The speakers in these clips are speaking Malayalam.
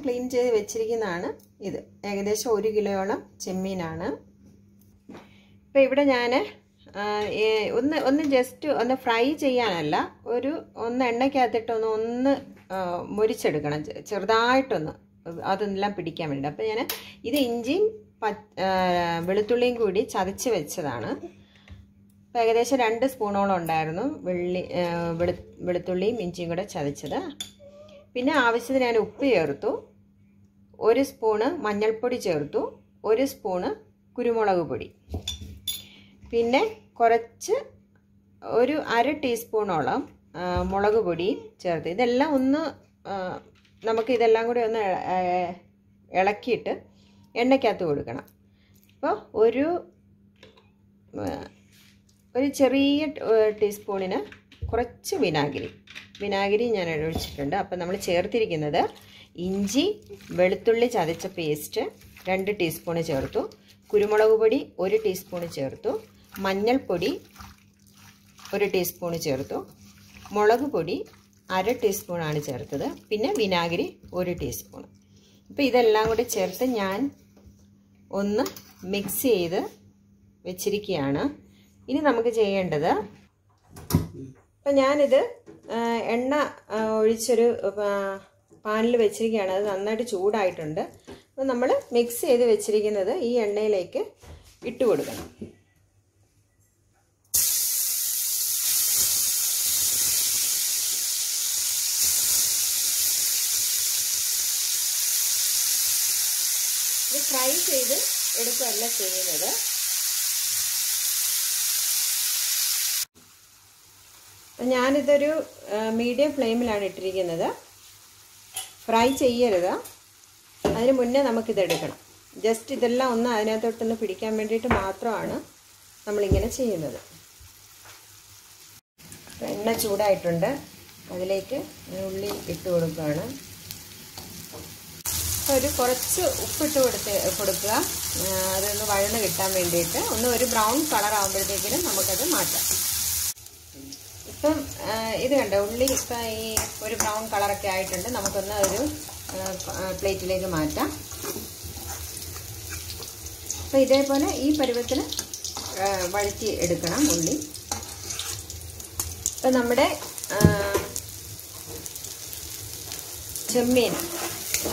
ക്ലീൻ ചെയ്ത് വെച്ചിരിക്കുന്നതാണ് ഇത്. ഏകദേശം 1 കിലോയോളം ചെമ്മീനാണ്. ഇപ്പോൾ ഇവിടെ ഞാൻ ഒന്ന് ജസ്റ്റ് ഒന്ന് ഫ്രൈ ചെയ്യാനല്ല, ഒന്ന് എണ്ണയ്ക്കകത്തിട്ട് ഒന്ന് മുരിച്ചെടുക്കണം, ചെറുതായിട്ടൊന്ന് അതെല്ലാം പിടിക്കാൻ വേണ്ടി. അപ്പോൾ ഞാൻ ഇത് ഇഞ്ചിയും വെളുത്തുള്ളിയും കൂടി ചതച്ച് വെച്ചതാണ്. അപ്പോൾ ഏകദേശം 2 സ്പൂണോളം ഉണ്ടായിരുന്നു വെളുത്തുള്ളിയും ഇഞ്ചിയും കൂടെ ചതച്ചത്. പിന്നെ ആവശ്യത്തിന് ഞാൻ ഉപ്പ് ചേർത്തു, 1 സ്പൂണ് മഞ്ഞൾപ്പൊടി ചേർത്തു, 1 സ്പൂണ് കുരുമുളക് പൊടി, പിന്നെ കുറച്ച് ഒരു 1/2 ടീസ്പൂണോളം മുളക് പൊടിയും ചേർത്ത്. ഇതെല്ലാം ഒന്ന് നമുക്ക് ഇതെല്ലാം കൂടി ഒന്ന് ഇളക്കിയിട്ട് എണ്ണയ്ക്കകത്ത് കൊടുക്കണം. അപ്പോൾ ഒരു ചെറിയ ടീസ്പൂണിന് കുറച്ച് വിനാഗിരി ഞാൻ ഒഴിച്ചിട്ടുണ്ട്. അപ്പം നമ്മൾ ചേർത്തിരിക്കുന്നത് ഇഞ്ചി വെളുത്തുള്ളി ചതച്ച പേസ്റ്റ് 2 ടീസ്പൂണ് ചേർത്തു, കുരുമുളക് പൊടി 1 ടീസ്പൂണ് ചേർത്തു, മഞ്ഞൾപ്പൊടി 1 ടീസ്പൂണ് ചേർത്തു, മുളക് പൊടി 1/2 ടീസ്പൂണാണ് ചേർത്തത്, പിന്നെ വിനാഗിരി 1 ടീസ്പൂൺ. അപ്പോൾ ഇതെല്ലാം കൂടി ചേർത്ത് ഞാൻ ഒന്ന് മിക്സ് ചെയ്ത് വെച്ചിരിക്കുകയാണ്. ഇനി നമുക്ക് ചെയ്യേണ്ടത്, അപ്പം ഞാനിത് എണ്ണ ഒഴിച്ചൊരു പാനിൽ വെച്ചിരിക്കുകയാണ്. അത് നന്നായിട്ട് ചൂടായിട്ടുണ്ട്. അപ്പോൾ നമ്മൾ മിക്സ് ചെയ്ത് വെച്ചിരിക്കുന്നത് ഈ എണ്ണയിലേക്ക് ഇട്ട് കൊടുക്കണം. ഇത് ഫ്രൈ ചെയ്ത് എടുക്കുകയല്ല ചെയ്യുന്നത്. ഞാനിതൊരു മീഡിയം ഫ്ലെയിമിലാണ് ഇട്ടിരിക്കുന്നത്. ഫ്രൈ ചെയ്യരുത്, അതിന് മുന്നേ നമുക്കിതെടുക്കണം. ജസ്റ്റ് ഇതെല്ലാം ഒന്ന് അതിനകത്തോട്ടൊന്ന് പിടിക്കാൻ വേണ്ടിയിട്ട് മാത്രമാണ് നമ്മളിങ്ങനെ ചെയ്യുന്നത്. എണ്ണ ചൂടായിട്ടുണ്ട്, അതിലേക്ക് ഉള്ളി ഇട്ട് കൊടുക്കുകയാണ്. ഒരു കുറച്ച് ഉപ്പിട്ട് കൊടുക്കുക, അതൊന്ന് വഴന്ന് കിട്ടാൻ വേണ്ടിയിട്ട്. ഒരു ബ്രൗൺ കളർ ആകുമ്പോഴത്തേക്കിനും നമുക്കത് മാറ്റാം. ഇപ്പം ഇത് കണ്ടോ, ഉള്ളി ഇപ്പം ഈ ഒരു ബ്രൗൺ കളറൊക്കെ ആയിട്ടുണ്ട്. നമുക്കൊന്ന് ഒരു പ്ലേറ്റിലേക്ക് മാറ്റാം. അപ്പം ഇതേപോലെ ഈ പരുവത്തിന് വഴറ്റി എടുക്കണം ഉള്ളി. ഇപ്പം നമ്മുടെ ചെമ്മീൻ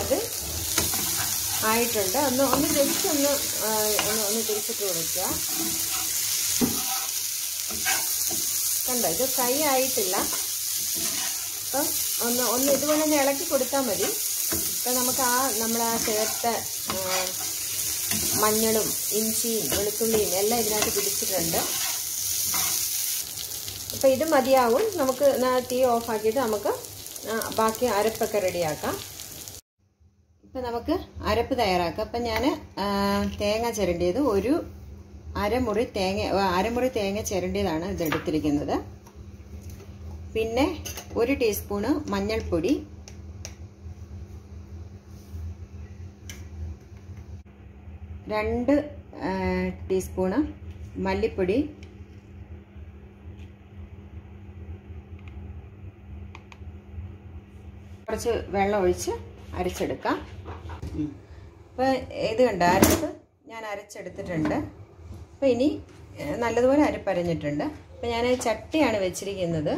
അത് ആയിട്ടുണ്ട്. ഒന്ന് ജസ്റ്റ് ഒന്ന് തിരിച്ചിട്ട് കൊടുക്കുക. കണ്ടോ, ഇത് ഫ്രൈ ആയിട്ടില്ല. അപ്പം ഒന്ന് ഇതുപോലെ ഒന്ന് ഇളക്കി കൊടുത്താൽ മതി. അപ്പം നമുക്ക് നമ്മൾ ചേർത്ത മഞ്ഞളും ഇഞ്ചിയും വെളുത്തുള്ളിയും എല്ലാം ഇതിനകത്ത് പിടിച്ചിട്ടുണ്ട്. അപ്പം ഇത് മതിയാവും. നമുക്ക് തീ ഓഫാക്കിയിട്ട് നമുക്ക് ബാക്കി അരപ്പൊക്കെ റെഡിയാക്കാം. ഇപ്പം നമുക്ക് അരപ്പ് തയ്യാറാക്കാം. അപ്പം ഞാൻ തേങ്ങ ചിരണ്ടിയത് ഒരു അരമുറി തേങ്ങ ചിരണ്ടിയതാണ് ഇതെടുത്തിരിക്കുന്നത്. പിന്നെ 1 ടീസ്പൂണ് മഞ്ഞൾപ്പൊടി, 2 ടീസ്പൂണ് മല്ലിപ്പൊടി, കുറച്ച് വെള്ളം ഒഴിച്ച് അരച്ചെടുക്കാം. അപ്പോൾ ഇത് കണ്ട അരപ്പ് ഞാൻ അരച്ചെടുത്തിട്ടുണ്ട്. അപ്പോൾ ഇനി നല്ലതുപോലെ അരപ്പരഞ്ഞിട്ടുണ്ട്. അപ്പോൾ ഞാൻ ചട്ടിയാണ് വെച്ചിരിക്കുന്നത്.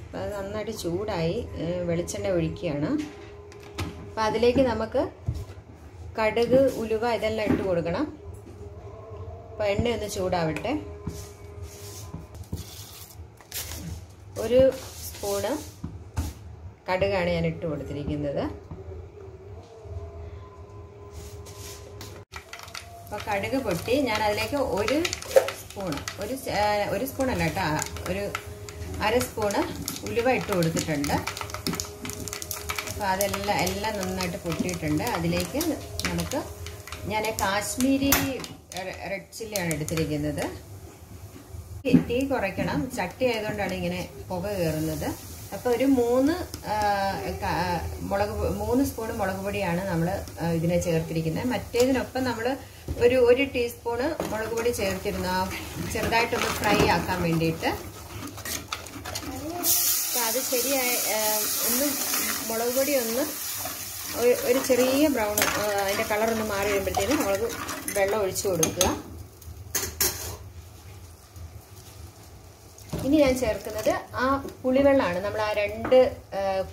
അപ്പോൾ അത് നന്നായിട്ട് ചൂടായി, വെളിച്ചെണ്ണ ഒഴിക്കുകയാണ്. അപ്പോൾ അതിലേക്ക് നമുക്ക് കടുക് ഉലുവ ഇതെല്ലാം ഇട്ട് കൊടുക്കണം. അപ്പോൾ എണ്ണയൊന്ന് ചൂടാവട്ടെ. 1 സ്പൂണ് കടുകാണ് ഞാൻ ഇട്ട് കൊടുത്തിരിക്കുന്നത്. അപ്പോൾ കടുക് പൊട്ടി ഞാൻ അതിലേക്ക് 1 സ്പൂണല്ല കേട്ടോ, ഒരു 1/2 സ്പൂണ് ഉലുവ ഇട്ട് കൊടുത്തിട്ടുണ്ട്. അപ്പോൾ എല്ലാം നന്നായിട്ട് പൊട്ടിയിട്ടുണ്ട്. അതിലേക്ക് നമുക്ക് ഞാൻ കാശ്മീരി റെഡ് ചില്ലിയാണ് എടുത്തിരിക്കുന്നത്. തീ കുറയ്ക്കണം, ചട്ടി ആയതുകൊണ്ടാണ് ഇങ്ങനെ പുക കയറുന്നത്. അപ്പോൾ ഒരു 3 സ്പൂണ് മുളക് പൊടിയാണ് നമ്മൾ ഇതിനെ ചേർത്തിരിക്കുന്നത്. മറ്റേതിനൊപ്പം നമ്മൾ ഒരു ടീസ്പൂണ് മുളക് പൊടി ചേർത്തിരുന്നു, ചെറുതായിട്ടൊന്ന് ഫ്രൈ ആക്കാൻ വേണ്ടിയിട്ട്. അപ്പോൾ അത് ശരിയായി മുളക് പൊടി ഒന്ന് ഒരു ചെറിയ ബ്രൗൺ അതിൻ്റെ കളറൊന്ന് മാറി വരുമ്പോഴത്തേനും നമുക്ക് വെള്ളം ഒഴിച്ചു കൊടുക്കുക. ഇനി ഞാൻ ചേർക്കുന്നത് ആ പുളിവെള്ളമാണ്. നമ്മൾ ആ 2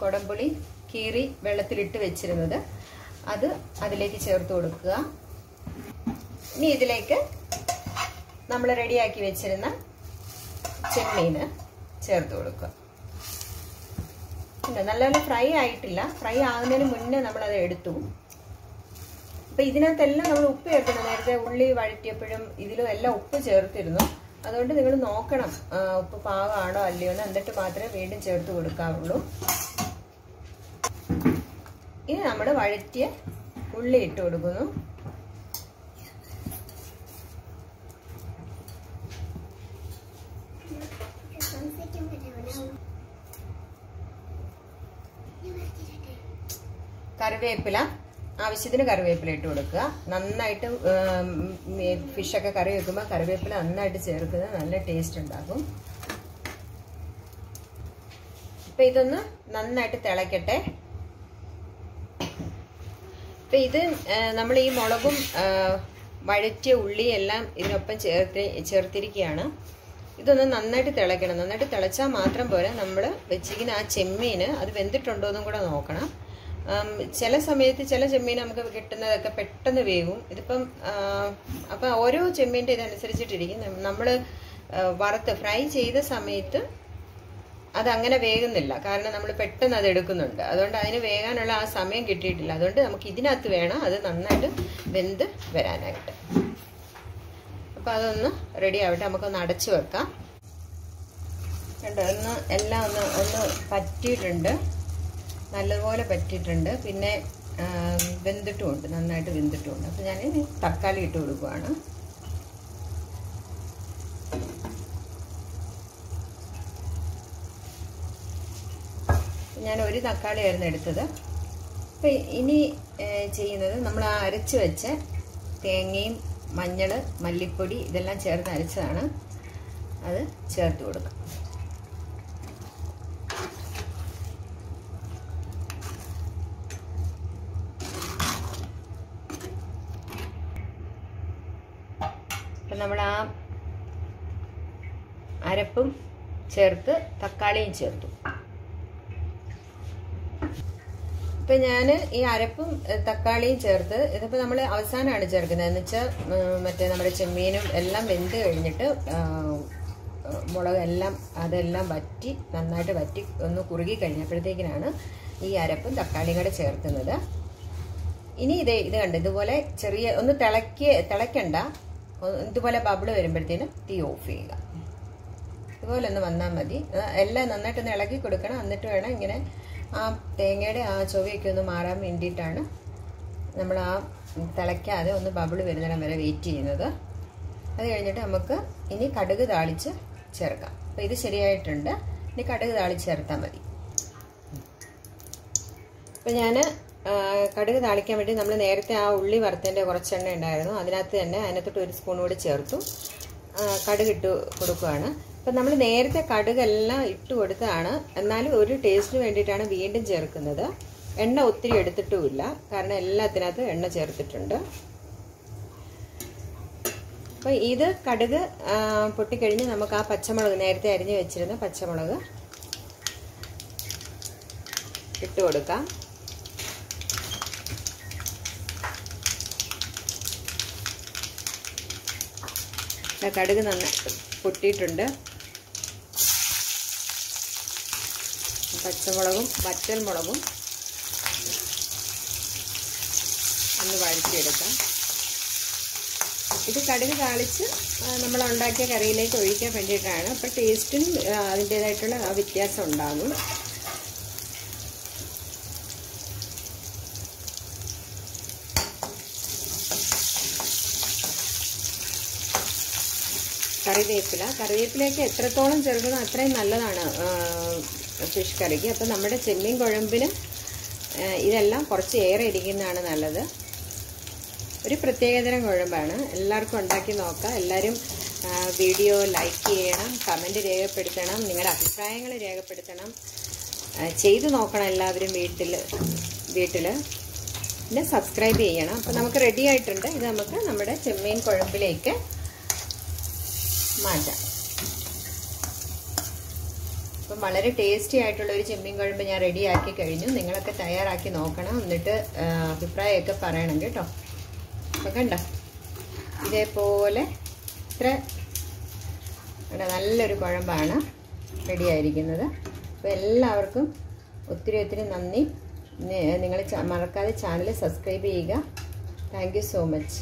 കുടംപുളി കീറി വെള്ളത്തിലിട്ട് വെച്ചിരുന്നത്, അത് അതിലേക്ക് ചേർത്ത് കൊടുക്കുക. ഇനി ഇതിലേക്ക് നമ്മൾ റെഡിയാക്കി വെച്ചിരുന്ന ചെമ്മീന് ചേർത്ത് കൊടുക്കുക. പിന്നെ നല്ലപോലെ ഫ്രൈ ആയിട്ടില്ല, ഫ്രൈ ആകുന്നതിന് മുന്നേ നമ്മളത് എടുത്തു. അപ്പം ഇതിനകത്തെല്ലാം നമ്മൾ ഉപ്പ് ചേർക്കണം. നേരത്തെ ഉള്ളി വഴറ്റിയപ്പോഴും ഇതിലും എല്ലാം ഉപ്പ് ചേർത്തിരുന്നു. അതുകൊണ്ട് നിങ്ങൾ നോക്കണം ഉപ്പ് പാകമാണോ അല്ലയോ എന്ന്, എന്നിട്ട് മാത്രമേ വീണ്ടും ചേർത്ത് കൊടുക്കാവുള്ളൂ. ഇനി നമ്മൾ വഴറ്റിയ ഉള്ളി ഇട്ട് കൊടുക്കുന്നു. കറിവേപ്പില, ആവശ്യത്തിന് കറിവേപ്പില ഇട്ട് കൊടുക്കുക. നന്നായിട്ട് ഫിഷൊക്കെ കറി വെക്കുമ്പോൾ കറിവേപ്പില നന്നായിട്ട് ചേർക്കുന്നത് നല്ല ടേസ്റ്റ് ഉണ്ടാകും. ഇപ്പം ഇതൊന്ന് നന്നായിട്ട് തിളയ്ക്കട്ടെ. ഇപ്പം ഇത് നമ്മൾ ഈ മുളകും വഴറ്റിയ ഉള്ളിയെല്ലാം ഇതിനൊപ്പം ചേർത്തിരിക്കുകയാണ്. ഇതൊന്ന് നന്നായിട്ട് തിളയ്ക്കണം. നന്നായിട്ട് തിളച്ചാൽ മാത്രം പോരാ, നമ്മൾ വെച്ചിരിക്കുന്ന ആ ചെമ്മീന് അത് വെന്തിട്ടുണ്ടോ എന്നും കൂടെ നോക്കണം. ചില സമയത്ത് ചില ചെമ്മീൻ നമുക്ക് കിട്ടുന്നതൊക്കെ പെട്ടെന്ന് വേവും. ഇതിപ്പം അപ്പം ഓരോ ചെമ്മീൻ്റെ ഇതനുസരിച്ചിട്ടിരിക്കും. നമ്മൾ വറുത്ത് ഫ്രൈ ചെയ്ത സമയത്ത് അതങ്ങനെ വേകുന്നില്ല, കാരണം നമ്മൾ പെട്ടെന്ന് അത് എടുക്കുന്നുണ്ട്. അതുകൊണ്ട് അതിന് വേകാനുള്ള ആ സമയം കിട്ടിയിട്ടില്ല. അതുകൊണ്ട് നമുക്ക് ഇതിനകത്ത് വേണം അത് നന്നായിട്ട് വെന്ത് വരാനായിട്ട്. അപ്പം അതൊന്ന് റെഡി ആവട്ടെ, നമുക്കൊന്ന് അടച്ചു വെക്കാം. കണ്ടോ, എല്ലാം ഒന്ന് പറ്റിയിട്ടുണ്ട്, നല്ലതുപോലെ പറ്റിയിട്ടുണ്ട്. പിന്നെ വെന്തിട്ടുമുണ്ട്, നന്നായിട്ട് വെന്തിട്ടുമുണ്ട്. അപ്പം ഞാൻ തക്കാളി ഇട്ട് കൊടുക്കുകയാണ്. ഞാൻ ഒരു തക്കാളിയായിരുന്നു എടുത്തത്. അപ്പം ഇനി ചെയ്യുന്നത് നമ്മൾ ആ അരച്ച് വെച്ച തേങ്ങയും മഞ്ഞൾ, മല്ലിപ്പൊടി ഇതെല്ലാം ചേർത്ത് അരച്ചതാണ്, അത് ചേർത്ത് കൊടുക്കാം. അപ്പം നമ്മൾ ആ അരപ്പും ചേർത്ത് തക്കാളിയും ചേർത്തു. ഇപ്പം ഞാൻ ഈ അരപ്പും തക്കാളിയും ചേർത്ത്, ഇതിപ്പോൾ നമ്മൾ അവസാനമാണ് ചേർക്കുന്നത്. എന്ന് വെച്ചാൽ മറ്റേ നമ്മുടെ ചെമ്മീനും എല്ലാം വെന്ത് കഴിഞ്ഞിട്ട് മുളകെല്ലാം അതെല്ലാം വറ്റി നന്നായിട്ട് വറ്റി ഒന്ന് കുറുകി കഴിഞ്ഞപ്പോഴത്തേക്കിനാണ് ഈ അരപ്പും തക്കാളിയും കൂടെ ചേർക്കുന്നത്. ഇനി ഇത് കണ്ട് ഇതുപോലെ ചെറിയ ഒന്ന് തിളയ്ക്കണ്ട, ഇതുപോലെ ബബിള് വരുമ്പോഴത്തേനും തീ ഓഫ് ചെയ്യുക. ഇതുപോലെ ഒന്ന് വന്നാൽ മതി. എല്ലാം നന്നായിട്ടൊന്ന് ഇളക്കി കൊടുക്കണം. എന്നിട്ട് വേണം ഇങ്ങനെ ആ തേങ്ങയുടെ ആ ചൊവയൊക്കെ ഒന്ന് മാറാൻ വേണ്ടിയിട്ടാണ് നമ്മൾ ആ തിളയ്ക്കാതെ ഒന്ന് ബബിള് വരുന്നിടം വരെ വെയിറ്റ് ചെയ്യുന്നത്. അത് കഴിഞ്ഞിട്ട് നമുക്ക് ഇനി കടുക് താളിച്ച് ചേർക്കാം. അപ്പോൾ ഇത് ശരിയായിട്ടുണ്ട്. ഇനി കടുക് താളിച്ച് ചേർത്താൽ മതി. അപ്പം ഞാൻ കടുക് താളിക്കാൻ വേണ്ടി നമ്മൾ നേരത്തെ ആ ഉള്ളി വറുത്തതിൻ്റെ കുറച്ചെണ്ണ ഉണ്ടായിരുന്നു, അതിനകത്തോട്ട് 1 സ്പൂൺ കൂടി ചേർത്തു കടുക് ഇട്ട് കൊടുക്കുകയാണ്. അപ്പം നമ്മൾ നേരത്തെ കടുകെല്ലാം ഇട്ട് കൊടുത്തതാണ്, എന്നാലും ഒരു ടേസ്റ്റിന് വേണ്ടിയിട്ടാണ് വീണ്ടും ചേർക്കുന്നത്. എണ്ണ ഒത്തിരി എടുത്തിട്ടുമില്ല, കാരണം എല്ലാത്തിനകത്ത് എണ്ണ ചേർത്തിട്ടുണ്ട്. അപ്പം ഇത് കടുക് പൊട്ടിക്കഴിഞ്ഞ് നമുക്ക് ആ പച്ചമുളക്, നേരത്തെ അരിഞ്ഞ് വെച്ചിരുന്ന പച്ചമുളക് ഇട്ട് കൊടുക്കാം. കടുക് നന്നായിട്ട് പൊട്ടിയിട്ടുണ്ട്. പച്ചമുളകും വറ്റൽമുളകും ഒന്ന് വഴറ്റിയെടുക്കാം. ഇത് കടുക് താളിച്ച് നമ്മൾ ഉണ്ടാക്കിയ കറിയിലേക്ക് ഒഴിക്കാൻ വേണ്ടിയിട്ടാണ്. അപ്പോൾ ടേസ്റ്റും അതിൻ്റേതായിട്ടുള്ള ആ വ്യത്യാസം ഉണ്ടാകും. കറിവേപ്പിലയൊക്കെ എത്രത്തോളം ചേർക്കുന്നോ അത്രയും നല്ലതാണ് ഫിഷ് കറിക്ക്. അപ്പം നമ്മുടെ ചെമ്മീൻ കുഴമ്പിന് ഇതെല്ലാം കുറച്ച് ഏറെ ഇരിക്കുന്നതാണ് നല്ലത്. ഒരു പ്രത്യേകതരം കുഴമ്പാണ്. എല്ലാവർക്കും ഉണ്ടാക്കി നോക്കാം. എല്ലാവരും വീഡിയോ ലൈക്ക് ചെയ്യണം, കമൻറ്റ് രേഖപ്പെടുത്തണം, നിങ്ങളുടെ അഭിപ്രായങ്ങൾ രേഖപ്പെടുത്തണം, ചെയ്തു നോക്കണം എല്ലാവരും വീട്ടിൽ. പിന്നെ സബ്സ്ക്രൈബ് ചെയ്യണം. അപ്പോൾ നമുക്ക് റെഡി ആയിട്ടുണ്ട്. ഇത് നമുക്ക് നമ്മുടെ ചെമ്മീൻ കുഴമ്പിലേക്ക് മാറ്റാം. അപ്പം വളരെ ടേസ്റ്റി ആയിട്ടുള്ളൊരു ചെമ്മീൻ കുഴമ്പ് ഞാൻ റെഡിയാക്കി കഴിഞ്ഞു. നിങ്ങളൊക്കെ തയ്യാറാക്കി നോക്കണം. എന്നിട്ട് അഭിപ്രായമൊക്കെ പറയണം കേട്ടോ. അപ്പം കണ്ടോ, ഇതേപോലെ ഇത്ര നല്ലൊരു കുഴമ്പാണ് റെഡിയായിരിക്കുന്നത്. അപ്പോൾ എല്ലാവർക്കും ഒത്തിരി നന്ദി. നിങ്ങൾ മറക്കാതെ ചാനൽ സബ്സ്ക്രൈബ് ചെയ്യുക. Thank you so much.